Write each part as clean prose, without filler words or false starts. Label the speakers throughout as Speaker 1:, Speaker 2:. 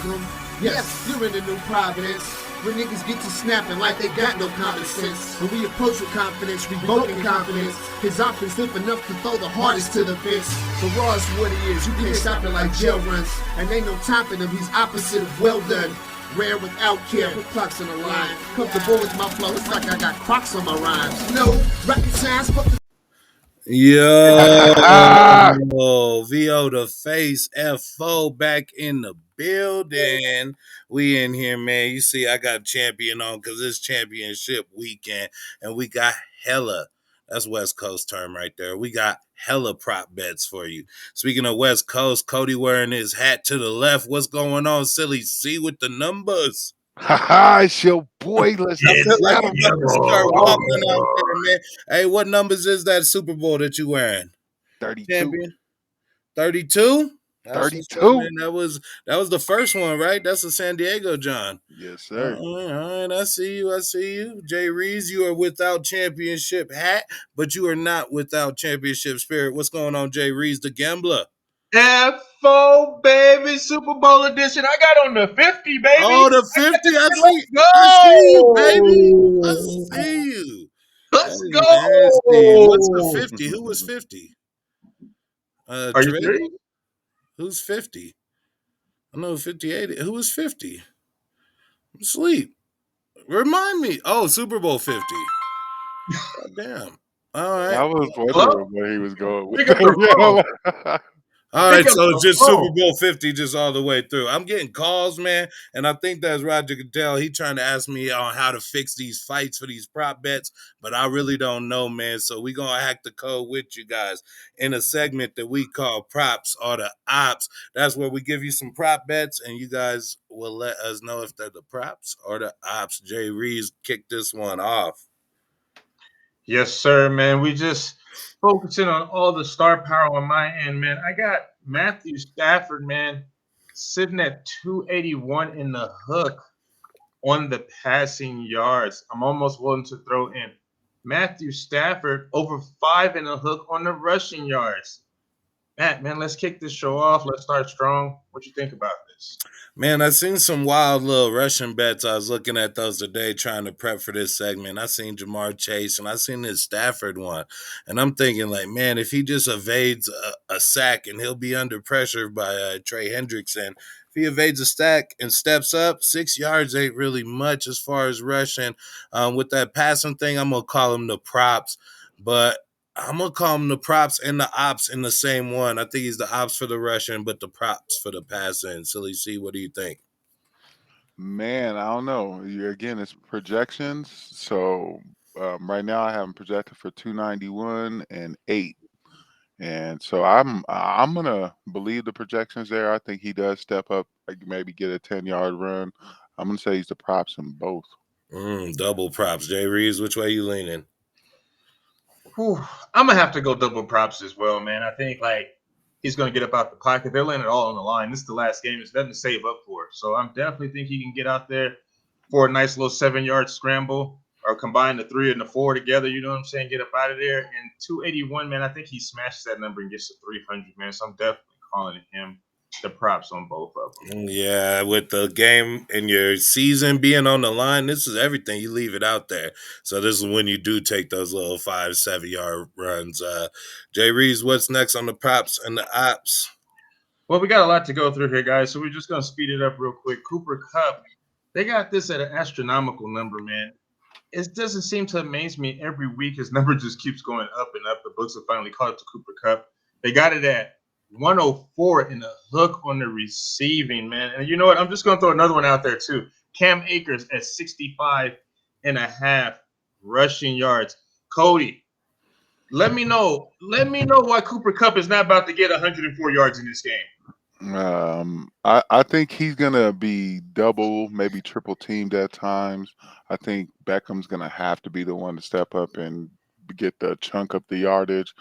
Speaker 1: welcome. Yes, you're in the new Providence, where niggas get to snapping like they got no common sense. When we approach with confidence, revoking confidence. His offense limp enough to throw the hardest to the fence. So raw is what it is, you can't stop it like jail runs. And ain't no topping him, he's opposite of well done. Rare without care, put clocks on the line. Comfortable with my flow, it's like I got Crocs on my rhymes. No, rocket science, fuck the
Speaker 2: Yo, VO the face FO back in the building. We in here, man. You see, I got champion on because it's championship weekend, and we got hella. That's West Coast term right there. We got hella prop bets for you. Speaking of West Coast, Cody wearing his hat to the left. What's going on, Silly C with the numbers?
Speaker 3: It's your boy. Let's
Speaker 2: Yeah,
Speaker 3: let him
Speaker 2: start walking out there, man. Hey, what numbers is that Super Bowl that you wearing?
Speaker 3: 32.
Speaker 2: Champion 32? That's what's up,
Speaker 3: 32.
Speaker 2: man. That was the first one, right? That's the San Diego John.
Speaker 3: Yes, sir.
Speaker 2: All right. I see you. Jay Reeves, you are without championship hat, but you are not without championship spirit. What's going on, Jay Reeves, the gambler?
Speaker 4: FO baby, Super Bowl edition. I got on the 50, baby.
Speaker 2: Oh, the 50. I
Speaker 4: Let's
Speaker 2: see you, baby. I see you.
Speaker 4: Let's
Speaker 2: Hey,
Speaker 4: go.
Speaker 2: nasty. What's the 50? Who was 50?
Speaker 4: Are you
Speaker 2: Trey?
Speaker 4: serious?
Speaker 2: Who's 50? I know 58. Who was 50? I'm asleep. Remind me. Oh, Super Bowl 50. God damn. All right.
Speaker 3: I was wondering where he was going with
Speaker 4: Pick up the phone.
Speaker 2: All right,
Speaker 4: Pick up
Speaker 2: so it's
Speaker 4: the
Speaker 2: just
Speaker 4: phone.
Speaker 2: Super Bowl 50 just all the way through. I'm getting calls, man, and I think that's Roger Goodell. He trying to ask me on how to fix these fights for these prop bets, but I really don't know, man. So we going to hack the code with you guys in a segment that we call Props or the Ops. That's where we give you some prop bets, and you guys will let us know if they're the props or the ops. Jay Reeves kicked this one off.
Speaker 4: Yes, sir, man. We just focusing on all the star power on my end, man. I got Matthew Stafford, man, sitting at 281 in the hook on the passing yards. I'm almost willing to throw in Matthew Stafford over 5 in the hook on the rushing yards. Matt, man, let's kick this show off. Let's start strong. What you think about this?
Speaker 2: Man, I seen some wild little Russian bets. I was looking at those today trying to prep for this segment. I seen Jamar Chase and I seen this Stafford one. And I'm thinking, like, man, if he just evades a sack and he'll be under pressure by Trey Hendrickson, if he evades a stack and steps up, 6 yards ain't really much as far as rushing. With that passing thing, I'm going to call him the props. But I'm going to call him the props and the ops in the same one. I think he's the ops for the rushing, but the props for the passing. Silly C, what do you think?
Speaker 3: Man, I don't know. Again, it's projections. So right now I have him projected for 291 and 8. And so I'm gonna believe the projections there. I think he does step up, like maybe get a 10-yard run. I'm gonna say he's the props in both.
Speaker 2: Double props. Jay Reeves, which way you leaning?
Speaker 4: I'm gonna have to go double props as well, man. I think like he's gonna get up out the pocket. They're laying it all on the line. This is the last game. There's nothing to save up for. So I'm definitely think he can get out there for a nice little 7-yard scramble or combine the 3 and the 4 together. You know what I'm saying? Get up out of there. And 281, man. I think he smashes that number and gets to 300, man. So I'm definitely calling him the props on both of them.
Speaker 2: Yeah, with the game and your season being on the line, this is everything. You leave it out there. So this is when you do take those little 5-7 yard runs. Jay Reeves, what's next on the props and the ops?
Speaker 4: Well, we got a lot to go through here, guys. So we're just going to speed it up real quick. Cooper Kupp, they got this at an astronomical number, man. It doesn't seem to amaze me every week. His number just keeps going up and up. The books have finally caught up to Cooper Kupp. They got it at 104 in the hook on the receiving, man. And you know what? I'm just going to throw another one out there, too. Cam Akers at 65 and a half rushing yards. Cody, let me know why Cooper Kupp is not about to get 104 yards in this game.
Speaker 3: I think he's gonna be double, maybe triple teamed at times. I think Beckham's gonna have to be the one to step up and get the chunk of the yardage.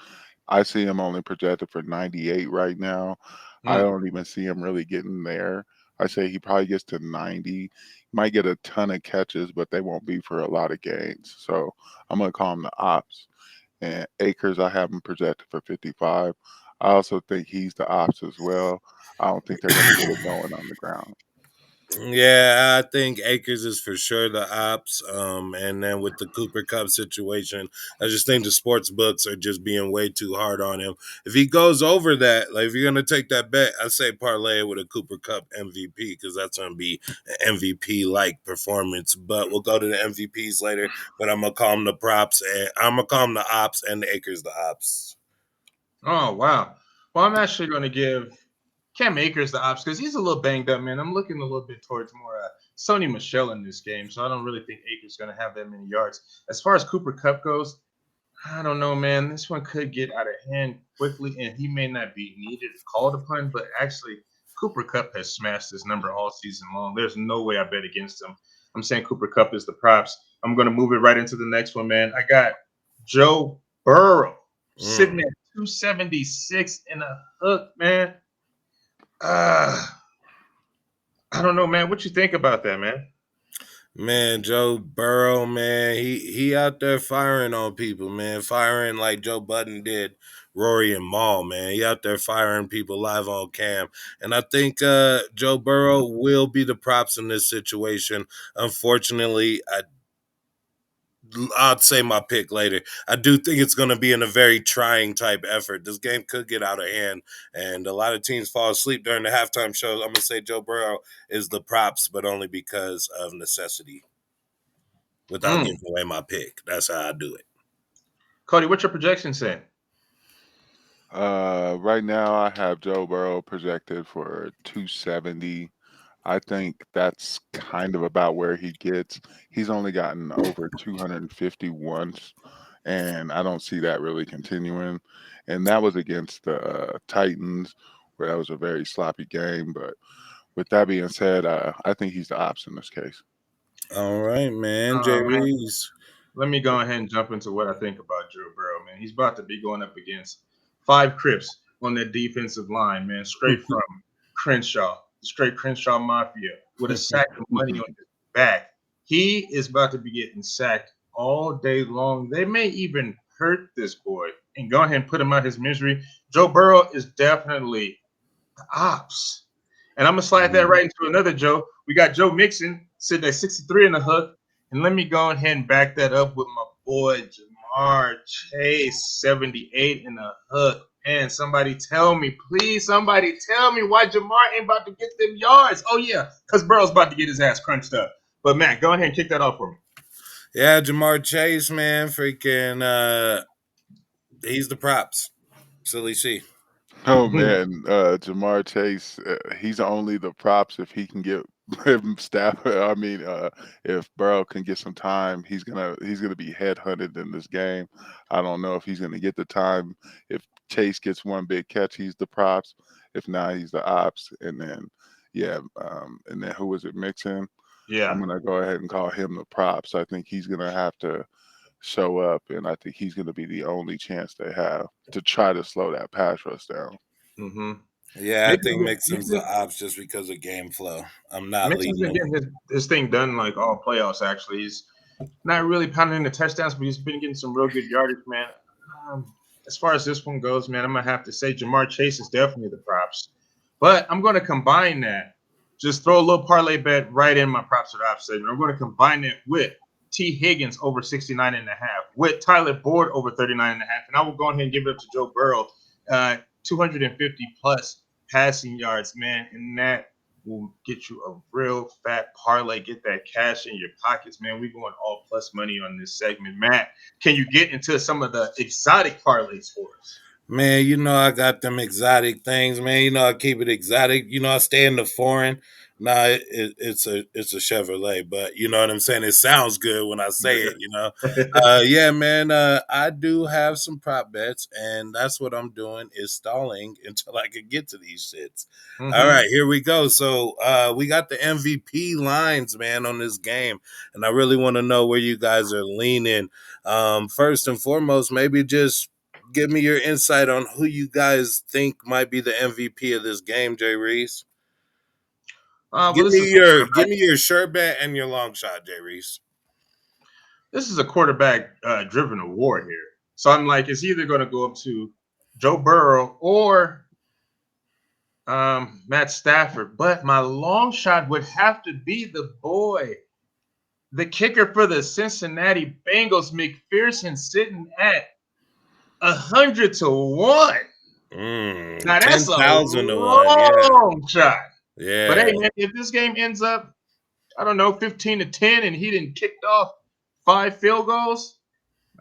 Speaker 3: I see him only projected for 98 right now. I don't even see him really getting there. I say he probably gets to 90. He might get a ton of catches, but they won't be for a lot of gains. So I'm gonna call him the ops. And Akers, I have him projected for 55. I also think he's the ops as well. I don't think they're going to get it going on the ground.
Speaker 2: Yeah, I think Akers is for sure the ops. And then with the Cooper Cup situation, I just think the sports books are just being way too hard on him. If he goes over that, like if you're gonna take that bet, I say parlay it with a Cooper Cup MVP because that's gonna be an MVP like performance. But we'll go to the MVPs later. But I'm gonna call him the props, and I'm gonna call him the ops, and the Akers the ops.
Speaker 4: Oh wow. Well, I'm actually going to give Cam Akers the ops because he's a little banged up, man. I'm looking a little bit towards more Sony Michelle in this game, so I don't really think Akers is going to have that many yards. As far as Cooper Cup goes, I don't know, man. This one could get out of hand quickly, and he may not be needed, called upon. But actually, Cooper Cup has smashed this number all season long. There's no way I bet against him. I'm saying Cooper Cup is the props. I'm going to move it right into the next one, man. I got Joe Burrow sitting at 276 in a hook, man. I don't know, man. What you think about that, man?
Speaker 2: Man, Joe Burrow, man, he out there firing on people, man, firing like Joe Budden did Rory and Maul, man. He out there firing people live on cam, and I think Joe Burrow will be the props in this situation. Unfortunately, I'd say my pick later. I do think it's going to be in a very trying type effort. This game could get out of hand, and a lot of teams fall asleep during the halftime shows. I'm going to say Joe Burrow is the props, but only because of necessity. Without giving away my pick, that's how I do it.
Speaker 4: Cody, what's your projection saying?
Speaker 3: Right now, I have Joe Burrow projected for 270. I think that's kind of about where he gets. He's only gotten over 250 once, and I don't see that really continuing. And that was against the Titans, where that was a very sloppy game. But with that being said, I think he's the ops in this case.
Speaker 2: All right, man. Jay
Speaker 4: Man,
Speaker 2: Reeves.
Speaker 4: let me go ahead and jump into what I think about Joe Burrow, man. He's about to be going up against 5 Crips on that defensive line, man, straight from Crenshaw, straight Crenshaw Mafia, with a sack of money on his back. He is about to be getting sacked all day long. They may even hurt this boy and go ahead and put him out his misery. Joe Burrow is definitely the ops. And I'm going to slide that right into another Joe. We got Joe Mixon sitting at 63 in the hook. And let me go ahead and back that up with my boy Jamar Chase, 78 in the hook. And somebody tell me, please, somebody tell me why Jamar ain't about to get them yards. Oh, yeah, because Burrow's about to get his ass crunched up. But, Matt, go ahead and kick that off for me.
Speaker 2: Yeah, Jamar Chase, man, freaking, he's the props. Silly C.
Speaker 3: Oh man, Jamar Chase, he's only the props if he can get him staff. I mean, if Burrow can get some time, he's gonna be headhunted in this game. I don't know if he's gonna get the time. If Chase gets one big catch, he's the props. If not, he's the ops. And then, and then who was it? Mixon.
Speaker 4: Yeah.
Speaker 3: I'm gonna go ahead and call him the props. I think he's gonna have to show up, and I think he's going to be the only chance they have to try to slow that pass rush down.
Speaker 4: Mm-hmm.
Speaker 2: Yeah, I think Mixon's the ops just because of game flow. I'm not
Speaker 4: Mixon's been
Speaker 2: leading him.
Speaker 4: getting his thing done like all playoffs, actually. He's not really pounding the touchdowns, but he's been getting some real good yardage, man. As far as this one goes, man, I'm going to have to say Jamar Chase is definitely the props. But I'm going to combine that. Just throw a little parlay bet right in my props or ops segment. I'm going to combine it with T. Higgins over 69.5, with Tyler Boyd over 39.5. And I will go ahead and give it up to Joe Burrow, 250 plus passing yards, man. And that will get you a real fat parlay. Get that cash in your pockets, man. We're going all plus money on this segment. Matt, can you get into some of the exotic parlays for us?
Speaker 2: Man, you know I got them exotic things, man. You know I keep it exotic. You know I stay in the foreign. Nah, it's a Chevrolet, but you know what I'm saying. It sounds good when I say it. You know, yeah, man. I do have some prop bets, and that's what I'm doing is stalling until I can get to these shits.
Speaker 4: Mm-hmm.
Speaker 2: All right, here we go. So we got the MVP lines, man, on this game, and I really want to know where you guys are leaning. First and foremost, maybe just give me your insight on who you guys think might be the MVP of this game, Jay Reese. Give me your sure bet and your long shot, Jay Reese.
Speaker 4: This is a quarterback driven award here. So I'm like, it's either going to go up to Joe Burrow or Matt Stafford, but my long shot would have to be the boy, the kicker for the Cincinnati Bengals, McPherson, sitting at 100-1. Now that's a
Speaker 2: 10,000 to 1. Yeah.
Speaker 4: long shot. But
Speaker 2: Yeah.
Speaker 4: hey, man, if this game ends up, I don't know, 15-10, and he didn't kicked off 5 field goals,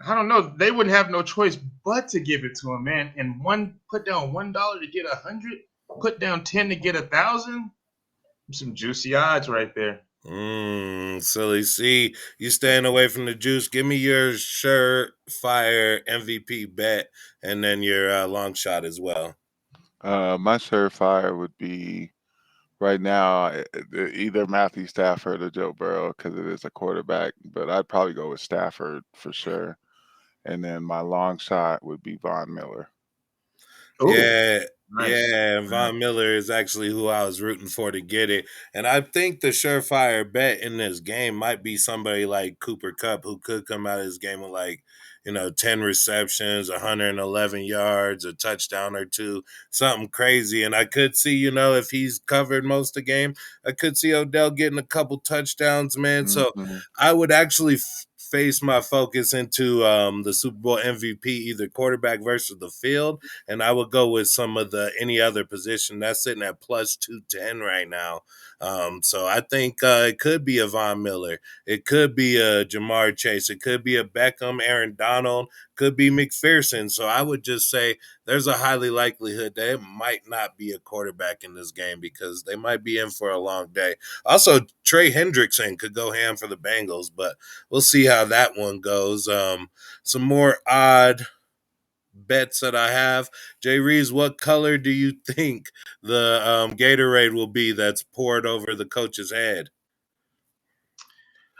Speaker 4: I don't know. They wouldn't have no choice but to give it to him, man. And put down $1 to get 100, put down 10 to get 1,000. Some juicy odds right there.
Speaker 2: Silly. See, you staying away from the juice. Give me your surefire MVP bet and then your long shot as well.
Speaker 3: My surefire would be right now either Matthew Stafford or Joe Burrow because it is a quarterback, but I'd probably go with Stafford for sure. And then my long shot would be Von Miller.
Speaker 4: Ooh,
Speaker 2: Yeah.
Speaker 4: nice.
Speaker 2: Yeah, Von Miller is actually who I was rooting for to get it. And I think the surefire bet in this game might be somebody like Cooper Kupp, who could come out of this game with 10 receptions, 111 yards, a touchdown or two, something crazy. And I could see, if he's covered most of the game, I could see Odell getting a couple touchdowns, man. So
Speaker 3: Mm-hmm.
Speaker 2: I would actually face my focus into the Super Bowl MVP, either quarterback versus the field, and I would go with some of any other position that's sitting at plus 210 right now. So I think it could be a Von Miller, it could be a Jamar Chase, it could be a Beckham, Aaron Donald, could be McPherson. So I would just say there's a highly likelihood that it might not be a quarterback in this game because they might be in for a long day. Also, Trey Hendrickson could go ham for the Bengals, but we'll see how that one goes. Some more odd bets that I have. Jay Reeves, what color do you think the Gatorade will be that's poured over the coach's head?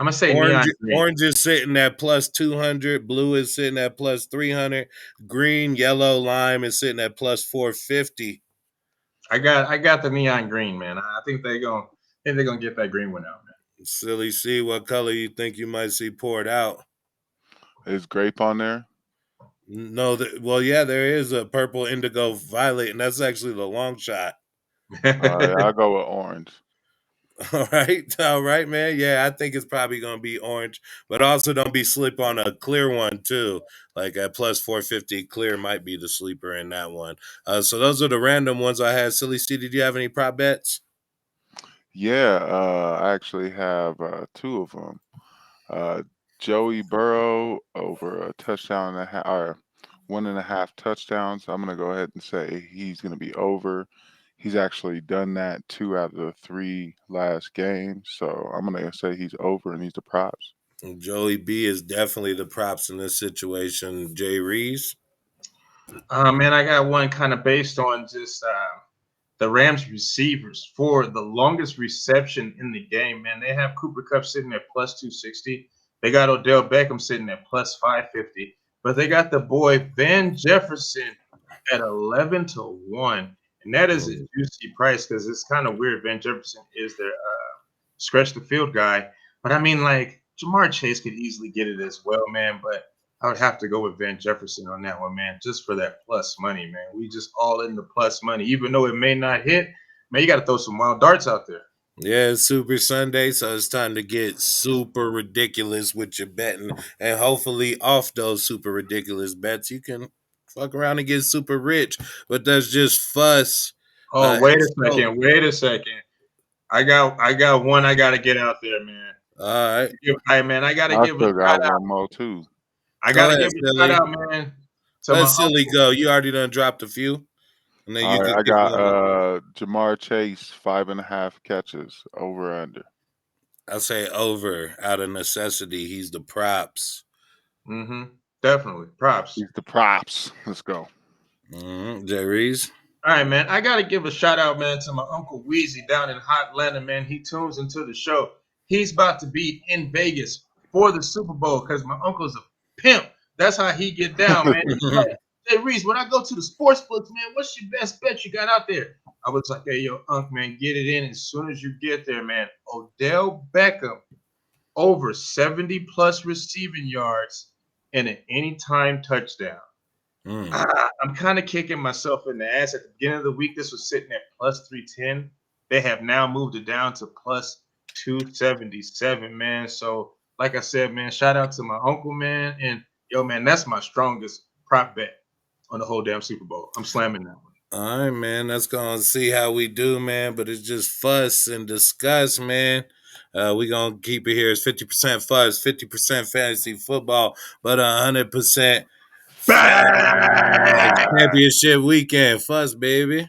Speaker 4: I'm gonna say
Speaker 2: Orange,
Speaker 4: neon green.
Speaker 2: orange is sitting at plus 200. Blue is sitting at plus 300. Green, yellow, lime is sitting at plus 450.
Speaker 4: I got the neon green, man. I think they're gonna get that green one out, man.
Speaker 2: Silly C, what color you think you might see poured out?
Speaker 3: Is grape on there?
Speaker 2: No, well, yeah, there is a purple, indigo, violet, and that's actually the long shot.
Speaker 3: All right, I'll go with orange.
Speaker 2: All right, man. Yeah, I think it's probably gonna be orange, but also don't be sleep on a clear one too. Like at plus 450, clear might be the sleeper in that one. So those are the random ones I had. Silly C, did you have any prop bets?
Speaker 3: Yeah, I actually have 2 of them. Joey Burrow over a touchdown and a half, or 1.5 touchdowns. I'm gonna go ahead and say he's gonna be over. He's actually done that 2 out of the 3 last games, so I'm gonna say he's over and he's the props.
Speaker 2: Joey B is definitely the props in this situation. Jay Reeves.
Speaker 4: Man, I got one kind of based on just the Rams receivers for the longest reception in the game. Man, they have Cooper Kupp sitting at plus 260. They got Odell Beckham sitting at plus 550. But they got the boy Van Jefferson at 11-1. And that is a juicy price because it's kind of weird. Van Jefferson is their stretch the field guy. But I mean, like, Jamar Chase could easily get it as well, man. But I would have to go with Van Jefferson on that one, man, just for that plus money, man. We just all in the plus money. Even though it may not hit, man, you got to throw some wild darts out there.
Speaker 2: Yeah, it's Super Sunday, so it's time to get super ridiculous with your betting. And hopefully off those super ridiculous bets, you can fuck around and get super rich. But that's just fuss.
Speaker 4: Oh, wait a second. I got one I got to get out there, man.
Speaker 2: All right.
Speaker 4: Hey, man, I got to
Speaker 3: I
Speaker 4: give
Speaker 3: still
Speaker 4: a
Speaker 3: got
Speaker 4: shout out.
Speaker 3: one more too.
Speaker 4: I
Speaker 2: Go
Speaker 4: got to
Speaker 2: ahead,
Speaker 4: give a
Speaker 2: Silly.
Speaker 4: shout out, man.
Speaker 2: Let Silly go. You already done dropped a few. And then
Speaker 3: All
Speaker 2: you
Speaker 3: right,
Speaker 2: can
Speaker 3: I
Speaker 2: get
Speaker 3: got Jamar Chase 5.5 catches over under.
Speaker 2: I'll say over out of necessity. He's the props.
Speaker 4: Mm-hmm. Definitely. Props.
Speaker 3: He's the props. Let's go.
Speaker 2: Jay Reeves.
Speaker 4: All right, man. I got to give a shout out, man, to my Uncle Weezy down in Hot Atlanta, man. He tunes into the show. He's about to be in Vegas for the Super Bowl because my uncle's a pimp. That's how he get down, man. He's like, hey, Reese, when I go to the sports books, man, what's your best bet you got out there? I was like, hey, yo, Unc, man, get it in as soon as you get there, man. Odell Beckham, over 70-plus receiving yards and an anytime touchdown. I'm kind of kicking myself in the ass. At the beginning of the week, this was sitting at plus 310. They have now moved it down to plus 277, man. So, like I said, man, shout out to my uncle, man. And yo, man, that's my strongest prop bet on the whole damn Super Bowl. I'm slamming that one.
Speaker 2: All right, man. That's gonna see how we do, man. But it's just fuss and discuss, man. We gonna keep it here. It's 50% fuss, 50% fantasy football, but 100% championship weekend fuss, baby.